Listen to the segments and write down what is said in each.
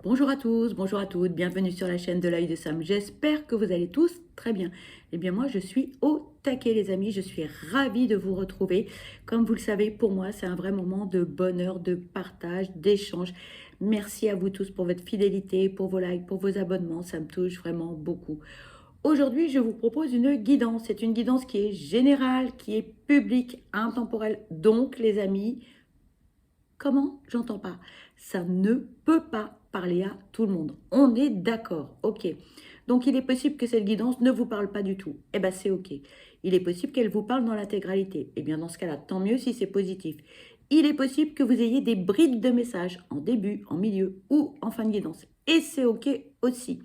Bonjour à tous, bonjour à toutes, bienvenue sur la chaîne de l'œil de Sam. J'espère que vous allez tous très bien. Eh bien moi je suis au taquet les amis, je suis ravie de vous retrouver. Comme vous le savez, pour moi c'est un vrai moment de bonheur, de partage, d'échange. Merci à vous tous pour votre fidélité, pour vos likes, pour vos abonnements, ça me touche vraiment beaucoup. Aujourd'hui je vous propose une guidance, c'est une guidance qui est générale, qui est publique, intemporelle. Donc les amis, comment? J'entends pas. Ça ne peut pas parler à tout le monde. On est d'accord, ok. Donc il est possible que cette guidance ne vous parle pas du tout. Eh bien c'est ok. Il est possible qu'elle vous parle dans l'intégralité. Eh bien dans ce cas-là, tant mieux si c'est positif. Il est possible que vous ayez des brides de messages en début, en milieu ou en fin de guidance. Et c'est ok aussi.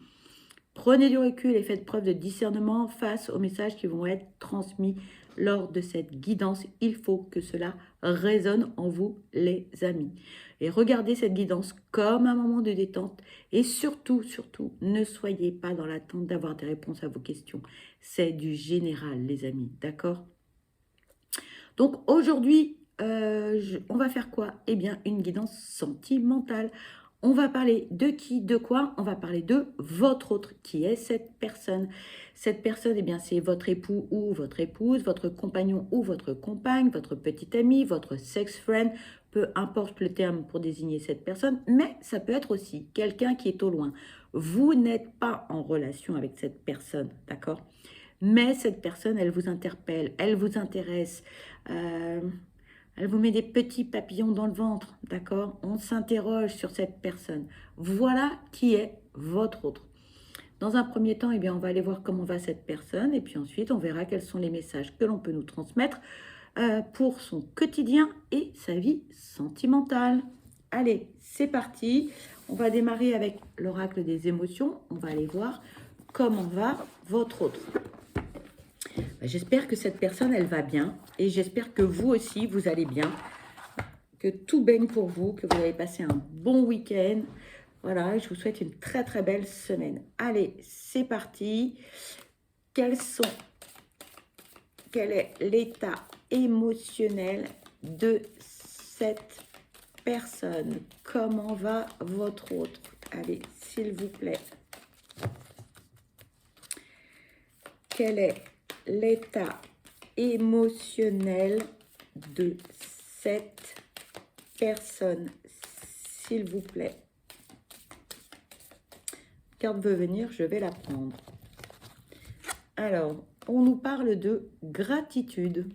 Prenez du recul et faites preuve de discernement face aux messages qui vont être transmis lors de cette guidance. Il faut que cela résonne en vous, les amis. Et regardez cette guidance comme un moment de détente. Et surtout, surtout, ne soyez pas dans l'attente d'avoir des réponses à vos questions. C'est du général, les amis. D'accord? Donc aujourd'hui, on va faire quoi? Eh bien, une guidance sentimentale. On va parler de qui, de quoi? On va parler de votre autre. Qui est cette personne? Cette personne, eh bien, c'est votre époux ou votre épouse, votre compagnon ou votre compagne, votre petit ami, votre sex friend, peu importe le terme pour désigner cette personne, mais ça peut être aussi quelqu'un qui est au loin. Vous n'êtes pas en relation avec cette personne, d'accord? Mais cette personne, elle vous interpelle, elle vous intéresse, euh, elle vous met des petits papillons dans le ventre, d'accord? On s'interroge sur cette personne. Voilà qui est votre autre. Dans un premier temps, eh bien, on va aller voir comment va cette personne et puis ensuite, on verra quels sont les messages que l'on peut nous transmettre pour son quotidien et sa vie sentimentale. Allez, c'est parti. On va démarrer avec l'oracle des émotions. On va aller voir comment va votre autre. J'espère que cette personne, elle va bien et j'espère que vous aussi, vous allez bien, que tout baigne pour vous, que vous avez passé un bon week-end. Voilà, je vous souhaite une très très belle semaine. Allez, c'est parti. Quel est l'état émotionnel de cette personne? Comment va votre autre? Allez, s'il vous plaît. Quel est l'état émotionnel de cette personne, s'il vous plaît? Carte veut venir, je vais la prendre. Alors, on nous parle de gratitude.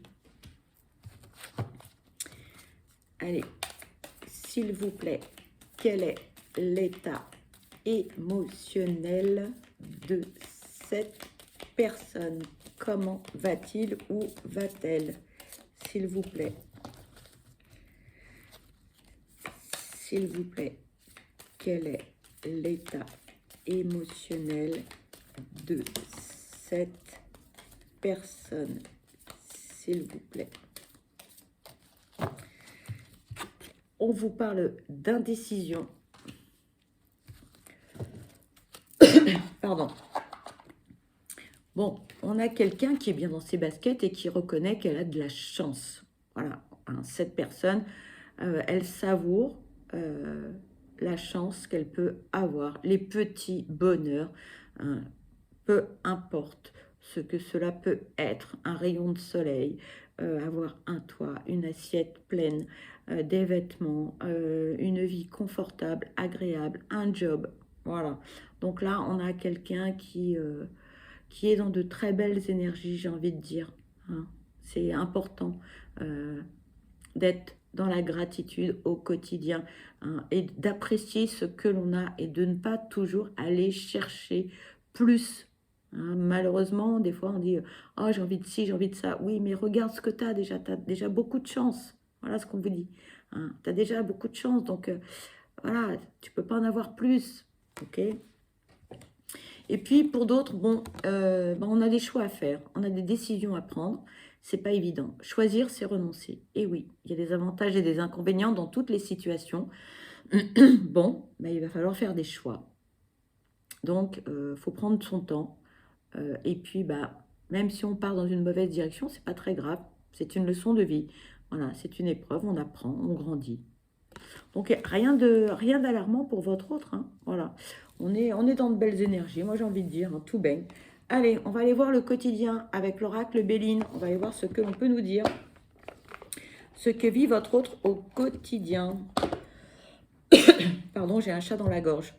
Allez, s'il vous plaît, quel est l'état émotionnel de cette personne? Comment va-t-il ou va-t-elle? S'il vous plaît. S'il vous plaît, quel est l'état émotionnel de cette personne? S'il vous plaît. On vous parle d'indécision. Pardon. Bon, on a quelqu'un qui est bien dans ses baskets et qui reconnaît qu'elle a de la chance. Voilà, hein, cette personne, elle savoure la chance qu'elle peut avoir, les petits bonheurs, hein, peu importe ce que cela peut être, un rayon de soleil, avoir un toit, une assiette pleine, des vêtements, une vie confortable, agréable, un job. Voilà. Donc là, on a quelqu'un qui est dans de très belles énergies, j'ai envie de dire. Hein. C'est important d'être dans la gratitude au quotidien, hein, et d'apprécier ce que l'on a et de ne pas toujours aller chercher plus. Hein. Malheureusement, des fois on dit « Oh, j'ai envie de ci, j'ai envie de ça ». Oui, mais regarde ce que tu as déjà beaucoup de chance. Voilà ce qu'on vous dit. Hein. Tu as déjà beaucoup de chance, donc voilà, tu peux pas en avoir plus. Ok. Et puis pour d'autres, bon, on a des choix à faire, on a des décisions à prendre, c'est pas évident. Choisir, c'est renoncer. Et oui, il y a des avantages et des inconvénients dans toutes les situations. Bon, il va falloir faire des choix. Donc, faut prendre son temps. Et puis, même si on part dans une mauvaise direction, c'est pas très grave. C'est une leçon de vie. Voilà, c'est une épreuve, on apprend, on grandit. Donc, rien d'alarmant pour votre autre, hein. Voilà. On est dans de belles énergies, moi j'ai envie de dire, hein, tout baigne. Allez, on va aller voir le quotidien avec l'oracle Béline. On va aller voir ce que l'on peut nous dire. Ce que vit votre autre au quotidien. Pardon, j'ai un chat dans la gorge.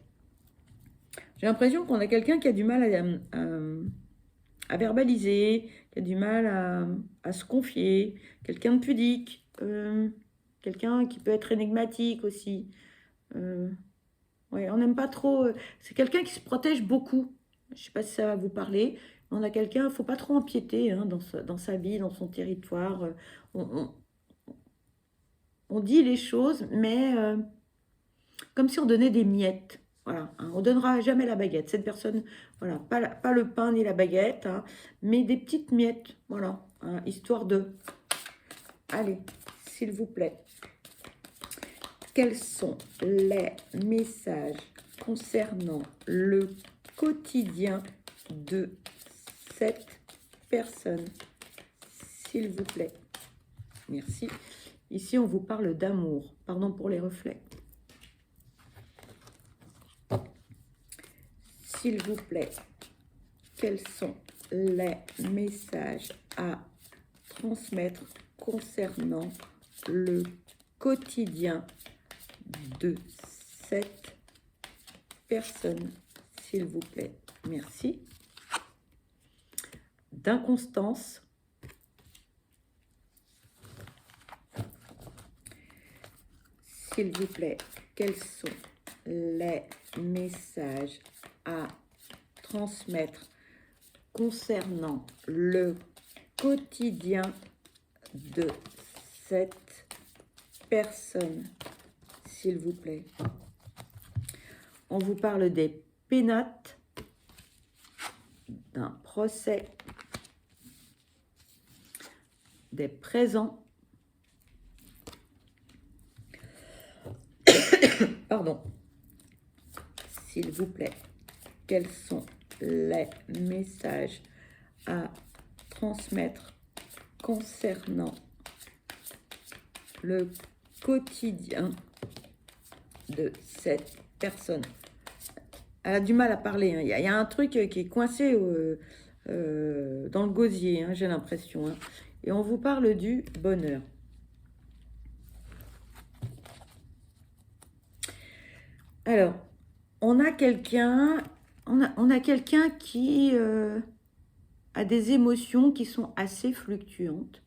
J'ai l'impression qu'on a quelqu'un qui a du mal à verbaliser, qui a du mal à se confier, quelqu'un de pudique, quelqu'un qui peut être énigmatique aussi. Ouais, on n'aime pas trop. C'est quelqu'un qui se protège beaucoup. Je ne sais pas si ça va vous parler. On a quelqu'un, il ne faut pas trop empiéter, hein, dans sa vie, dans son territoire. On dit les choses, mais comme si on donnait des miettes. Voilà, hein, on ne donnera jamais la baguette. Cette personne, voilà, pas le pain ni la baguette, hein, mais des petites miettes. Voilà, hein, histoire de... Allez, s'il vous plaît. Quels sont les messages concernant le quotidien de cette personne, s'il vous plaît? Merci. Ici, on vous parle d'amour. Pardon pour les reflets. S'il vous plaît, quels sont les messages à transmettre concernant le quotidien de cette personne, s'il vous plaît? Merci. D'inconstance. S'il vous plaît, quels sont les messages à transmettre concernant le quotidien de cette personne, s'il vous plaît? On vous parle des pénates, d'un procès, des présents, pardon, s'il vous plaît, quels sont les messages à transmettre concernant le quotidien de cette personne? Elle a du mal à parler, hein. Il y a un truc qui est coincé dans le gosier, hein, j'ai l'impression, hein. Et on vous parle du bonheur. Alors, on a quelqu'un qui a des émotions qui sont assez fluctuantes.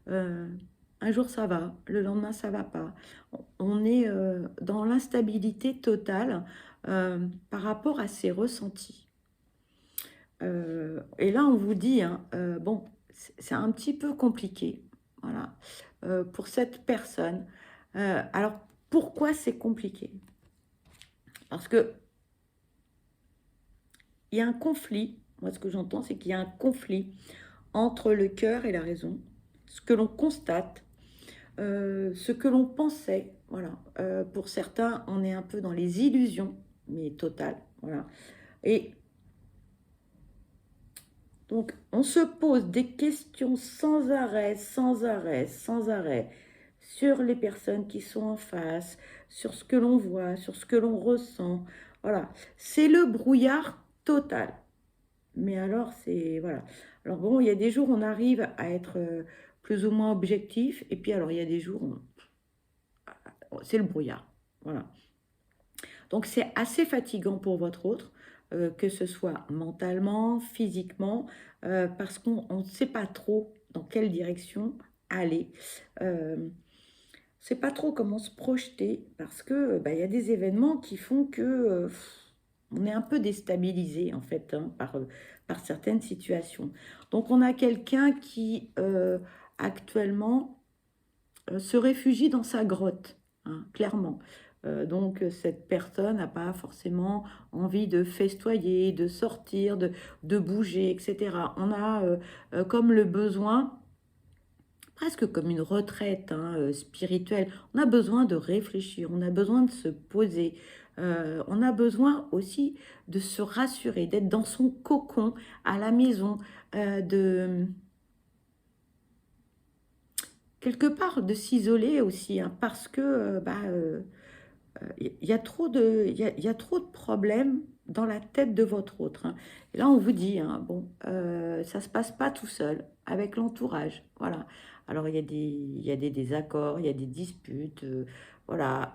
Un jour ça va, le lendemain ça va pas. On est dans l'instabilité totale par rapport à ses ressentis. Et là on vous dit, hein, bon, c'est un petit peu compliqué, voilà, pour cette personne. Alors pourquoi c'est compliqué? Parce que il y a un conflit. Moi, ce que j'entends, c'est qu'il y a un conflit entre le cœur et la raison. Ce que l'on constate, ce que l'on pensait. Voilà. Pour certains, on est un peu dans les illusions, mais totales. Voilà. Et donc, on se pose des questions sans arrêt, sans arrêt, sans arrêt, sur les personnes qui sont en face, sur ce que l'on voit, sur ce que l'on ressent. Voilà. C'est le brouillard total. Mais alors, c'est... Voilà. Alors bon, il y a des jours, on arrive à être plus ou moins objectif. Et puis, alors, il y a des jours, c'est le brouillard. Voilà. Donc, c'est assez fatigant pour votre autre, que ce soit mentalement, physiquement, parce qu'on ne sait pas trop dans quelle direction aller. On ne sait pas trop comment se projeter, parce que y a des événements qui font que... on est un peu déstabilisé, en fait, hein, par certaines situations. Donc, on a quelqu'un qui, actuellement, se réfugie dans sa grotte, hein, clairement. Donc, cette personne n'a pas forcément envie de festoyer, de sortir, de bouger, etc. On a comme le besoin, presque comme une retraite, hein, spirituelle. On a besoin de réfléchir, on a besoin de se poser. On a besoin aussi de se rassurer, d'être dans son cocon à la maison, quelque part de s'isoler aussi, hein, parce que il y a trop de, il y a trop de problèmes dans la tête de votre autre, hein. Et là, on vous dit, hein, bon, ça se passe pas tout seul, avec l'entourage, voilà. Alors, il y a des désaccords, il y a des disputes, voilà.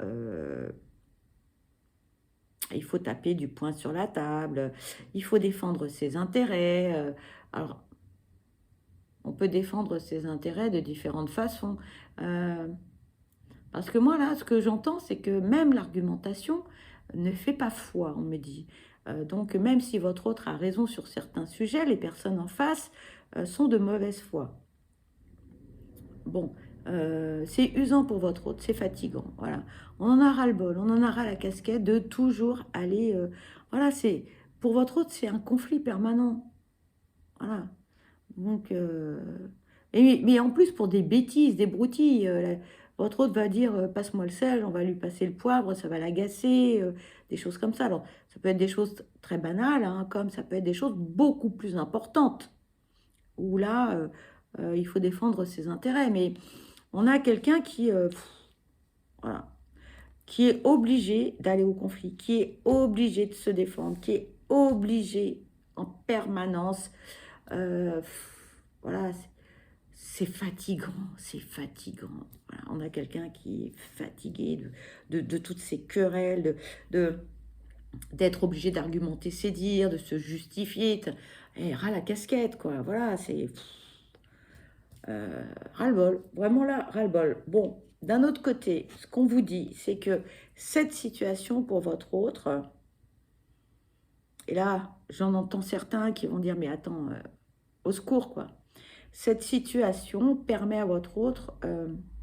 Il faut taper du poing sur la table, il faut défendre ses intérêts. Alors, on peut défendre ses intérêts de différentes façons. Euh, Parce que moi, là, ce que j'entends, c'est que même l'argumentation ne fait pas foi, on me dit. Donc, même si votre autre a raison sur certains sujets, les personnes en face sont de mauvaise foi. Bon, c'est usant pour votre autre, c'est fatigant, voilà. On en a ras-le-bol, on en a ras la casquette de toujours aller... voilà, c'est... Pour votre autre, c'est un conflit permanent, voilà. Donc, mais en plus, pour des bêtises, des broutilles, votre autre va dire passe-moi le sel, on va lui passer le poivre, ça va l'agacer, des choses comme ça. Alors, ça peut être des choses très banales, hein, comme ça peut être des choses beaucoup plus importantes, où là, il faut défendre ses intérêts. Mais on a quelqu'un qui, voilà, qui est obligé d'aller au conflit, qui est obligé de se défendre, qui est obligé en permanence. euh, voilà, c'est fatigant, c'est fatigant. Voilà, on a quelqu'un qui est fatigué de toutes ces querelles, de, d'être obligé d'argumenter ses dires, de se justifier. Et ras la casquette, quoi. Voilà, c'est ras-le-bol. Vraiment là, ras-le-bol. Bon, d'un autre côté, ce qu'on vous dit, c'est que cette situation pour votre autre, et là, j'en entends certains qui vont dire, mais attends, au secours, quoi. Cette situation permet à votre autre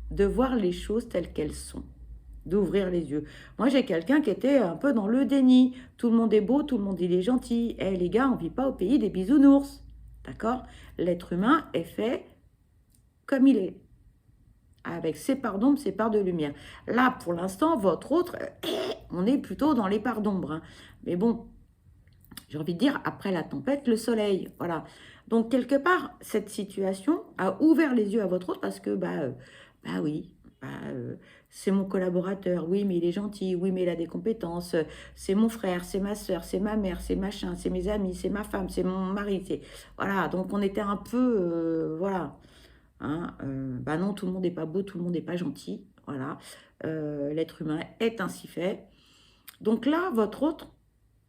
de voir les choses telles qu'elles sont, d'ouvrir les yeux. Moi, j'ai quelqu'un qui était un peu dans le déni. Tout le monde est beau, tout le monde il est gentil. Eh les gars, on ne vit pas au pays des bisounours. D'accord? L'être humain est fait comme il est, avec ses parts d'ombre, ses parts de lumière. Là, pour l'instant, votre autre, on est plutôt dans les parts d'ombre, hein. Mais bon, j'ai envie de dire, après la tempête, le soleil. Voilà. Donc, quelque part, cette situation a ouvert les yeux à votre autre parce que, bah oui, c'est mon collaborateur. Oui, mais il est gentil. Oui, mais il a des compétences. C'est mon frère, c'est ma soeur, c'est ma mère, c'est machin, c'est mes amis, c'est ma femme, c'est mon mari. Voilà. Donc, on était un peu, voilà. Hein, bah non, tout le monde n'est pas beau, tout le monde n'est pas gentil. Voilà. L'être humain est ainsi fait. Donc là, votre autre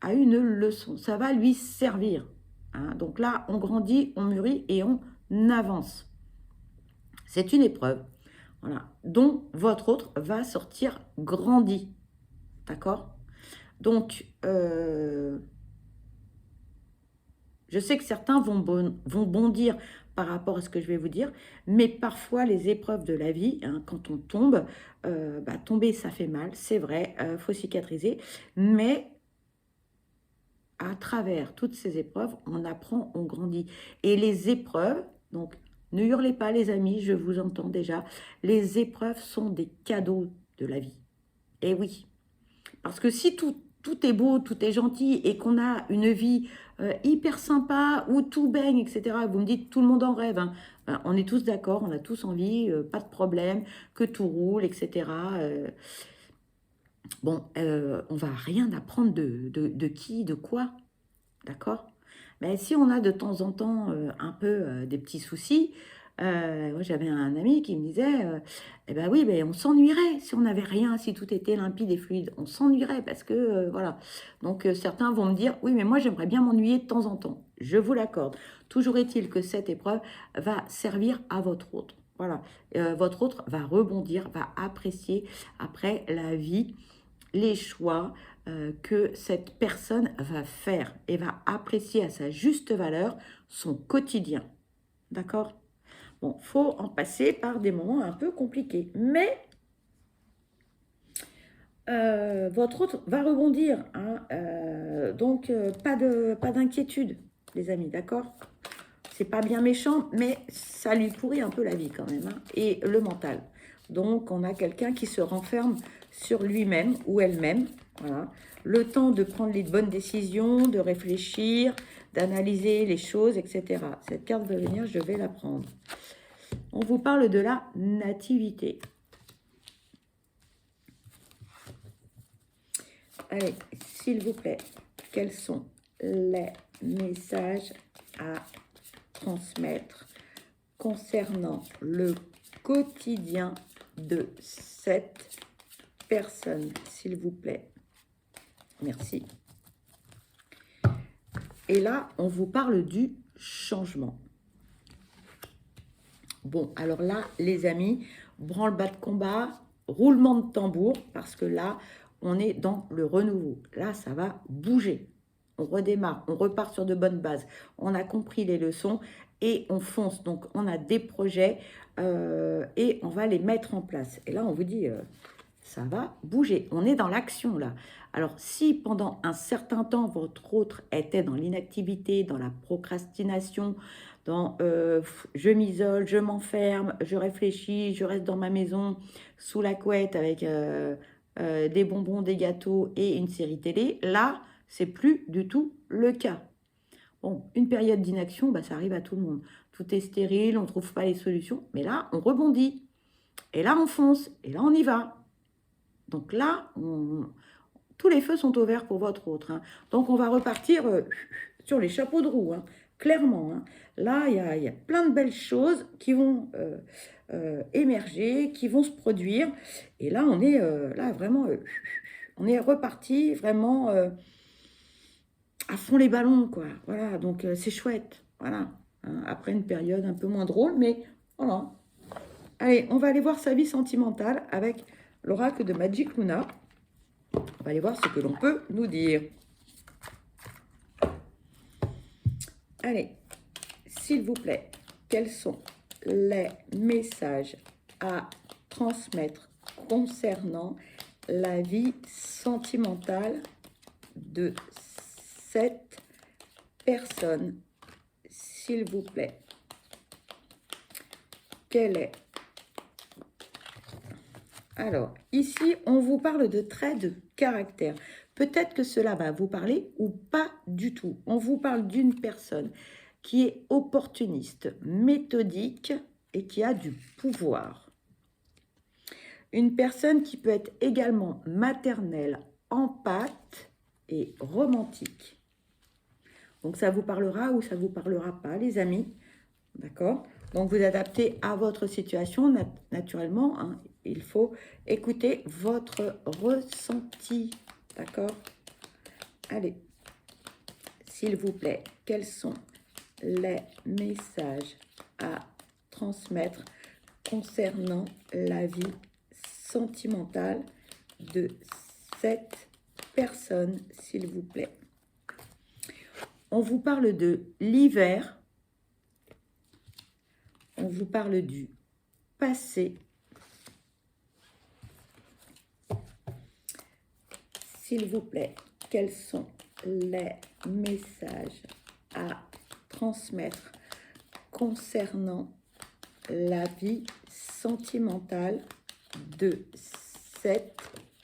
a une leçon. Ça va lui servir, hein. Donc là, on grandit, on mûrit et on avance. C'est une épreuve, voilà, dont votre autre va sortir grandi. D'accord? Donc, je sais que certains vont bondir par rapport à ce que je vais vous dire, mais parfois les épreuves de la vie, hein, quand on tombe, tomber ça fait mal, c'est vrai, faut cicatriser, mais à travers toutes ces épreuves, on apprend, on grandit. Et les épreuves, donc ne hurlez pas les amis, je vous entends déjà, les épreuves sont des cadeaux de la vie. Et oui, parce que si tout est beau, tout est gentil et qu'on a une vie hyper sympa où tout baigne, etc., vous me dites tout le monde en rêve, hein, on est tous d'accord, on a tous envie, pas de problème, que tout roule, etc. Bon, on va rien apprendre de qui, de quoi, d'accord? Mais si on a de temps en temps un peu des petits soucis, moi j'avais un ami qui me disait, eh ben oui, mais on s'ennuierait si on n'avait rien, si tout était limpide et fluide, on s'ennuierait parce que, voilà. Donc certains vont me dire, oui, mais moi j'aimerais bien m'ennuyer de temps en temps, je vous l'accorde. Toujours est-il que cette épreuve va servir à votre autre. Voilà, votre autre va rebondir, va apprécier après la vie, les choix que cette personne va faire et va apprécier à sa juste valeur son quotidien. D'accord? Bon, faut en passer par des moments un peu compliqués. Mais votre autre va rebondir, hein, donc pas d'inquiétude, les amis, d'accord? C'est pas bien méchant, mais ça lui pourrit un peu la vie quand même, hein, et le mental. Donc, on a quelqu'un qui se renferme sur lui-même ou elle-même. Voilà. Le temps de prendre les bonnes décisions, de réfléchir, d'analyser les choses, etc. Cette carte va venir, je vais la prendre. On vous parle de la nativité. Allez, s'il vous plaît, quels sont les messages à transmettre concernant le quotidien de cette personne, s'il vous plaît? Merci. Et là, on vous parle du changement. Bon, alors là, les amis, branle-bas de combat, roulement de tambour, parce que là, on est dans le renouveau. Là, ça va bouger. On redémarre, on repart sur de bonnes bases. On a compris les leçons et on fonce. Donc, on a des projets et on va les mettre en place. Et là, on vous dit, ça va bouger. On est dans l'action, là. Alors, si pendant un certain temps, votre autre était dans l'inactivité, dans la procrastination, dans je m'isole, je m'enferme, je réfléchis, je reste dans ma maison sous la couette avec des bonbons, des gâteaux et une série télé, là, c'est plus du tout le cas. Bon, une période d'inaction, bah, ça arrive à tout le monde. Tout est stérile, on ne trouve pas les solutions, mais là, on rebondit. Et là, on fonce, et là, on y va. Donc là, tous les feux sont ouverts pour votre autre. Hein. Donc, on va repartir sur les chapeaux de roue, hein, clairement. Hein. Là, il y a plein de belles choses qui vont émerger, qui vont se produire. Et là, on est là vraiment, on est reparti vraiment à fond les ballons, quoi. Voilà, donc c'est chouette. Voilà. Hein. Après une période un peu moins drôle, mais voilà. Allez, on va aller voir sa vie sentimentale avec l'oracle de Magic Luna. On va aller voir ce que l'on peut nous dire. Allez, s'il vous plaît, quels sont les messages à transmettre concernant la vie sentimentale de cette personne, s'il vous plaît? Quelle est? Alors, ici, on vous parle de traits de caractère. Peut-être que cela va vous parler ou pas du tout. On vous parle d'une personne qui est opportuniste, méthodique et qui a du pouvoir. Une personne qui peut être également maternelle, empathique et romantique. Donc, ça vous parlera ou ça ne vous parlera pas, les amis. D'accord? Donc, vous adaptez à votre situation, naturellement. Hein, il faut écouter votre ressenti. D'accord? Allez, s'il vous plaît, quels sont les messages à transmettre concernant la vie sentimentale de cette personne, s'il vous plaît? On vous parle de l'hiver. On vous parle du passé. S'il vous plaît, quels sont les messages à transmettre concernant la vie sentimentale de cette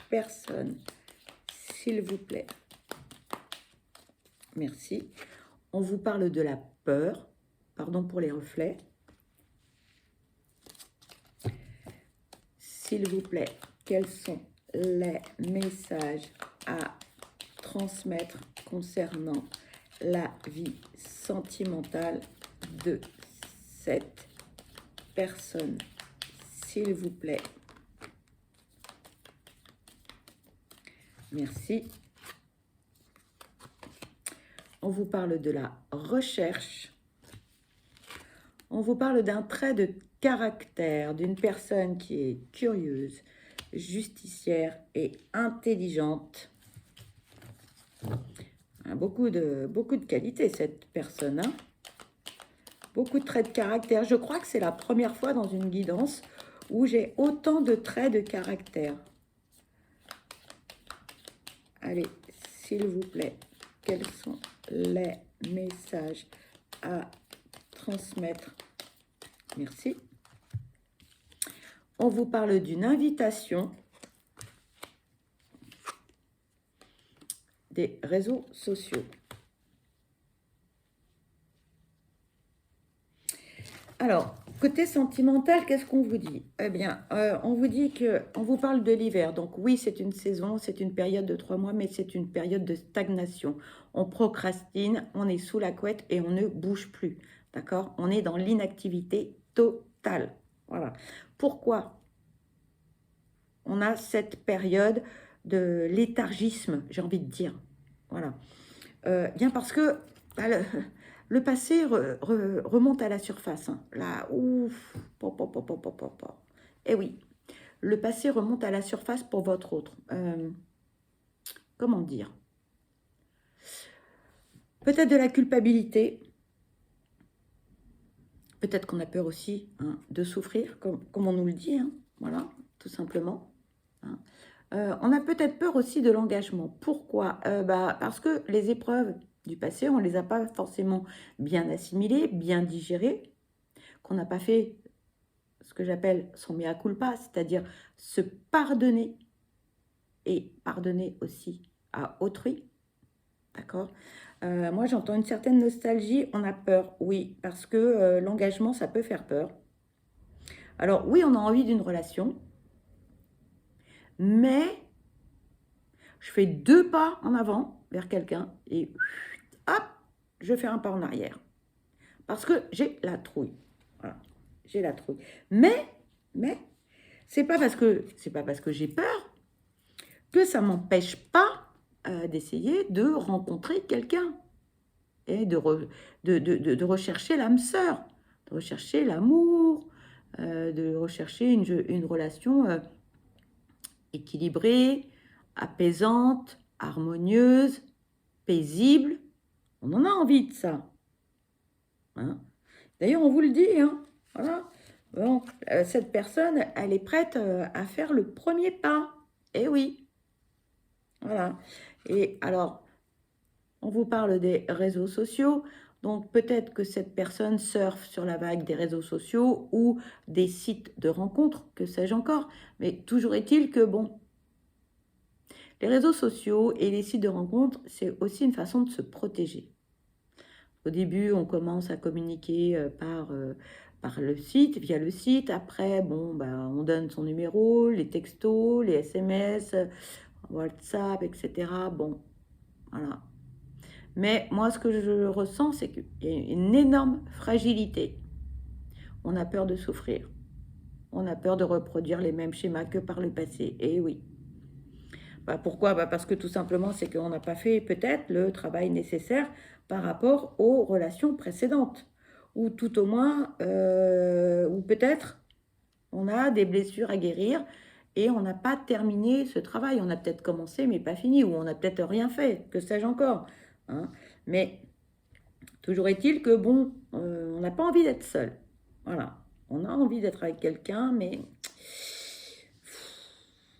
personne, s'il vous plaît? Merci. On vous parle de la peur. Pardon pour les reflets. S'il vous plaît, quels sont les messages à transmettre concernant la vie sentimentale de cette personne, s'il vous plaît? Merci. On vous parle de la recherche. On vous parle d'un trait de caractère, d'une personne qui est curieuse, justicière et intelligente. Beaucoup de qualités, cette personne. Hein. Beaucoup de traits de caractère. Je crois que c'est la première fois dans une guidance où j'ai autant de traits de caractère. Allez, s'il vous plaît, quels sont les messages à transmettre? Merci. On vous parle d'une invitation des réseaux sociaux. Alors, Côté sentimental, qu'est-ce qu'on vous dit? Eh bien, on vous dit que, on vous parle de l'hiver. Donc oui, c'est une saison, c'est une période de 3 mois, mais c'est une période de stagnation. On procrastine, on est sous la couette et on ne bouge plus. D'accord? On est dans l'inactivité totale. Voilà. Pourquoi on a cette période de léthargisme, j'ai envie de dire? Voilà. Bien parce que bah, le passé remonte à la surface. Hein. Là, ouf, Eh oui, le passé remonte à la surface pour votre autre. Comment dire? Peut-être de la culpabilité. Peut-être qu'on a peur aussi hein, de souffrir, comme on nous le dit. Hein. Voilà, tout simplement. Hein. On a peut-être peur aussi de l'engagement. Pourquoi? Parce que les épreuves du passé, on ne les a pas forcément bien assimilées, bien digérées, qu'on n'a pas fait ce que j'appelle son mea culpa, c'est-à-dire se pardonner et pardonner aussi à autrui. D'accord? Moi, j'entends une certaine nostalgie, on a peur, oui, parce que l'engagement, ça peut faire peur. Alors oui, on a envie d'une relation, mais je fais 2 pas en avant vers quelqu'un et hop, je fais un pas en arrière. Parce que j'ai la trouille. Voilà, j'ai la trouille. Mais, c'est pas parce que j'ai peur que ça m'empêche pas d'essayer de rencontrer quelqu'un et de rechercher l'âme sœur, de rechercher l'amour, de rechercher une relation équilibrée, apaisante, harmonieuse, paisible. On en a envie de ça. Hein. D'ailleurs, on vous le dit, hein, voilà. Bon, cette personne, elle est prête à faire le premier pas. Eh oui, voilà. Et alors, on vous parle des réseaux sociaux. Donc, peut-être que cette personne surfe sur la vague des réseaux sociaux ou des sites de rencontres, que sais-je encore. Mais toujours est-il que, bon, les réseaux sociaux et les sites de rencontres, c'est aussi une façon de se protéger. Au début, on commence à communiquer par le site, via le site. Après, bon, on donne son numéro, les textos, les SMS, WhatsApp, etc. Bon, voilà. Mais moi, ce que je ressens, c'est qu'il y a une énorme fragilité. On a peur de souffrir. On a peur de reproduire les mêmes schémas que par le passé. Et oui. Pourquoi? Parce que tout simplement, c'est qu'on n'a pas fait peut-être le travail nécessaire par rapport aux relations précédentes. Ou tout au moins, ou peut-être on a des blessures à guérir et on n'a pas terminé ce travail. On a peut-être commencé mais pas fini, ou on n'a peut-être rien fait, que sais-je encore. Hein. Mais toujours est-il que, bon, on n'a pas envie d'être seul. Voilà. On a envie d'être avec quelqu'un, mais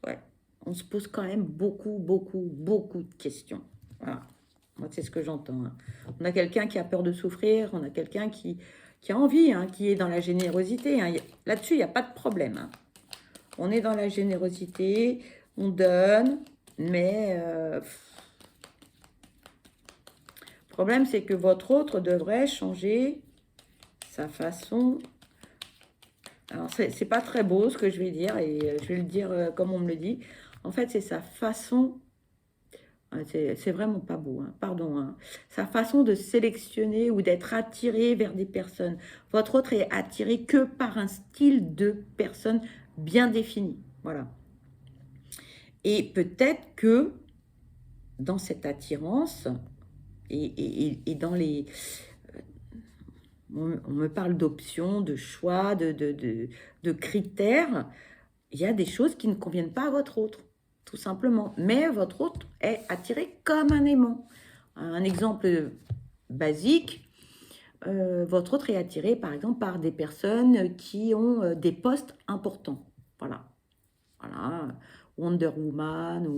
ouais, on se pose quand même beaucoup de questions. Voilà. Moi, c'est ce que j'entends. Hein. On a quelqu'un qui a peur de souffrir, on a quelqu'un qui a envie, hein, qui est dans la générosité. Hein. Là-dessus, il n'y a pas de problème. Hein. On est dans la générosité, on donne, mais le problème, c'est que votre autre devrait changer sa façon. Alors, c'est pas très beau ce que je vais dire, et je vais le dire comme on me le dit. En fait, c'est sa façon, c'est vraiment pas beau, hein, pardon, hein, sa façon de sélectionner ou d'être attiré vers des personnes. Votre autre est attiré que par un style de personne bien défini. Voilà. Et peut-être que dans cette attirance et dans les... On me parle d'options, de choix, de critères. Il y a des choses qui ne conviennent pas à votre autre, tout simplement. Mais votre autre est attiré comme un aimant. Un exemple basique, votre autre est attiré, par exemple, par des personnes qui ont des postes importants. Voilà. Voilà. Wonder Woman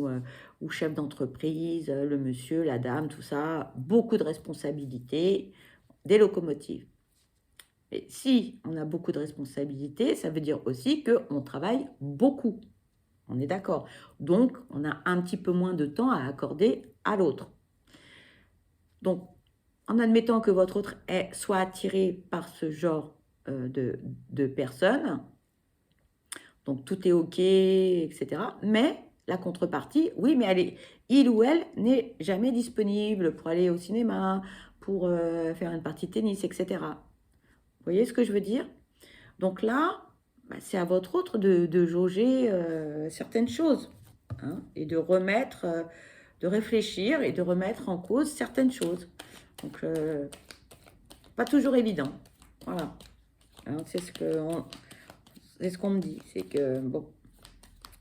ou chef d'entreprise, le monsieur, la dame, tout ça. Beaucoup de responsabilités, des locomotives. Et si on a beaucoup de responsabilités, ça veut dire aussi qu'on travaille beaucoup. On est d'accord. Donc, on a un petit peu moins de temps à accorder à l'autre. Donc, en admettant que votre autre soit attiré par ce genre de personnes. Donc, tout est OK, etc. Mais la contrepartie, oui, mais il ou elle n'est jamais disponible pour aller au cinéma, pour faire une partie de tennis, etc. Vous voyez ce que je veux dire? Donc là, bah, c'est à votre autre de jauger certaines choses, hein, et de remettre, de réfléchir et de remettre en cause certaines choses. Donc, pas toujours évident. Voilà. Alors, c'est ce qu'on me dit. C'est que, bon,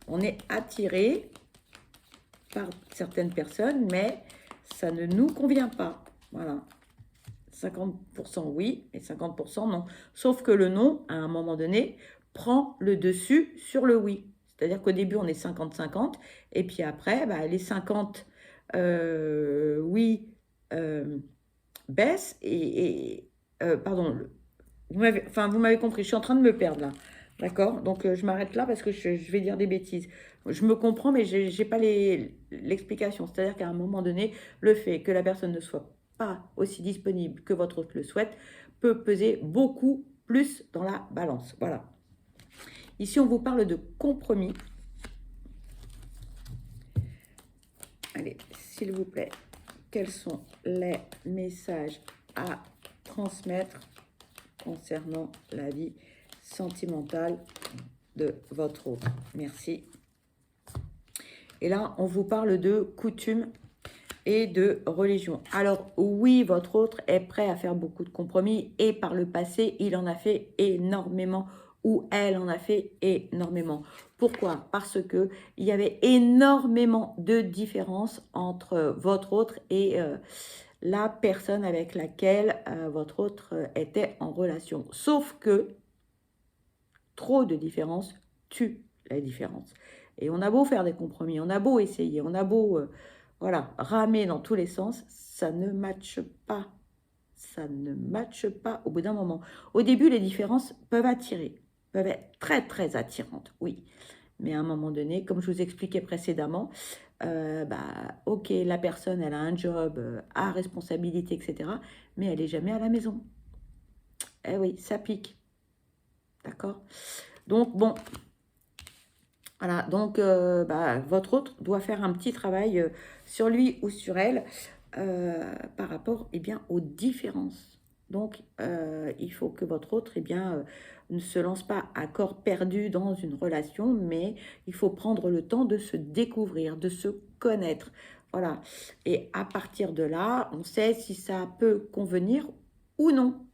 on est attiré par certaines personnes, mais ça ne nous convient pas. Voilà. 50% oui et 50% non. Sauf que le non, à un moment donné, prend le dessus sur le oui. C'est-à-dire qu'au début, on est 50-50, et puis après, bah, les 50 oui baissent, pardon, vous m'avez compris, je suis en train de me perdre là. D'accord? Donc, je m'arrête là parce que je vais dire des bêtises. Je me comprends, mais je n'ai pas l'explication. C'est-à-dire qu'à un moment donné, le fait que la personne ne soit pas aussi disponible que votre autre le souhaite peut peser beaucoup plus dans la balance. Voilà. Ici, on vous parle de compromis. Allez, s'il vous plaît, quels sont les messages à transmettre concernant la vie sentimentale de votre autre? Merci. Et là, on vous parle de coutumes et de religion. Alors oui, votre autre est prêt à faire beaucoup de compromis, et par le passé, il en a fait énormément, ou elle en a fait énormément. Pourquoi? Parce que il y avait énormément de différences entre votre autre et la personne avec laquelle votre autre était en relation. Sauf que trop de différences tue la différence. Et on a beau faire des compromis, on a beau essayer, on a beau voilà, ramer dans tous les sens, ça ne matche pas. Ça ne matche pas au bout d'un moment. Au début, les différences peuvent attirer, peuvent être très, très attirantes, oui. Mais à un moment donné, comme je vous expliquais précédemment, ok, la personne, elle a un job à responsabilité, etc. Mais elle n'est jamais à la maison. Eh oui, ça pique. D'accord? Donc, bon, voilà. Donc, votre autre doit faire un petit travail sur lui ou sur elle par rapport aux différences. Donc, il faut que votre autre ne se lance pas à corps perdu dans une relation, mais il faut prendre le temps de se découvrir, de se connaître. Voilà. Et à partir de là, on sait si ça peut convenir ou non.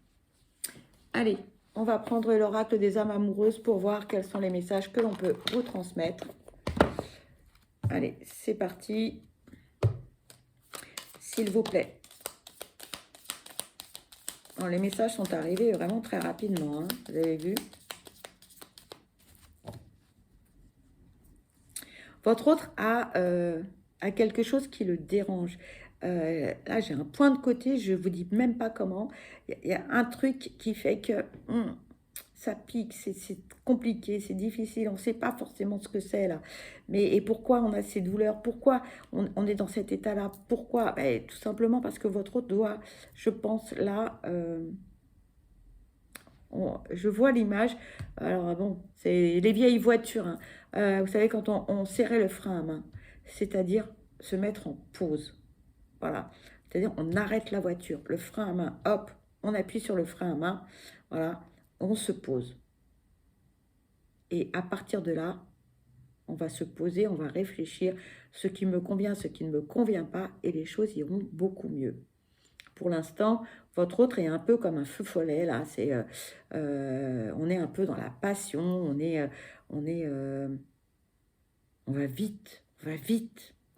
Allez, on va prendre l'oracle des âmes amoureuses pour voir quels sont les messages que l'on peut vous transmettre. Allez, c'est parti. S'il vous plaît. Alors, les messages sont arrivés vraiment très rapidement, hein, vous avez vu. Votre autre a quelque chose qui le dérange. Là, j'ai un point de côté, je ne vous dis même pas comment. Il y a un truc qui fait que ça pique, c'est compliqué, c'est difficile, on ne sait pas forcément ce que c'est là. Et pourquoi on a ces douleurs? Pourquoi on est dans cet état-là? Pourquoi? Tout simplement parce que votre autre doit, je pense, là... je vois l'image. Alors bon, c'est les vieilles voitures, hein. Vous savez, quand on serrait le frein à main, c'est-à-dire se mettre en pause. Voilà. C'est-à-dire on arrête la voiture, le frein à main, hop, on appuie sur le frein à main, voilà, on se pose. Et à partir de là, on va se poser, on va réfléchir, ce qui me convient, ce qui ne me convient pas, et les choses iront beaucoup mieux. Pour l'instant, votre autre est un peu comme un feu follet, là. On est un peu dans la passion, on va vite,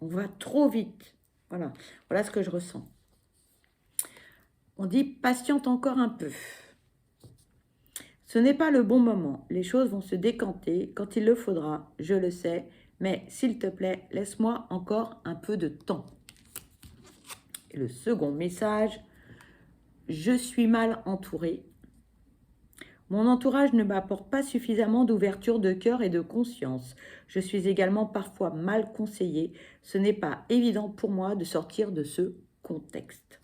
on va trop vite. Voilà, voilà ce que je ressens. On dit patiente encore un peu. Ce n'est pas le bon moment. Les choses vont se décanter quand il le faudra, je le sais. Mais s'il te plaît, laisse-moi encore un peu de temps. Et le second message, je suis mal entourée. Mon entourage ne m'apporte pas suffisamment d'ouverture de cœur et de conscience. Je suis également parfois mal conseillée. Ce n'est pas évident pour moi de sortir de ce contexte.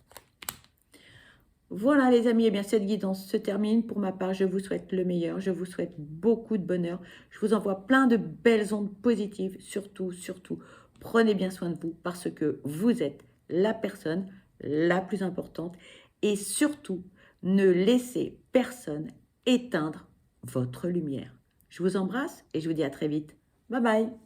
Voilà les amis, et bien cette guidance se termine. Pour ma part, je vous souhaite le meilleur, je vous souhaite beaucoup de bonheur. Je vous envoie plein de belles ondes positives. Surtout, surtout, prenez bien soin de vous parce que vous êtes la personne la plus importante. Et surtout, ne laissez personne éteindre votre lumière. Je vous embrasse et je vous dis à très vite. Bye bye.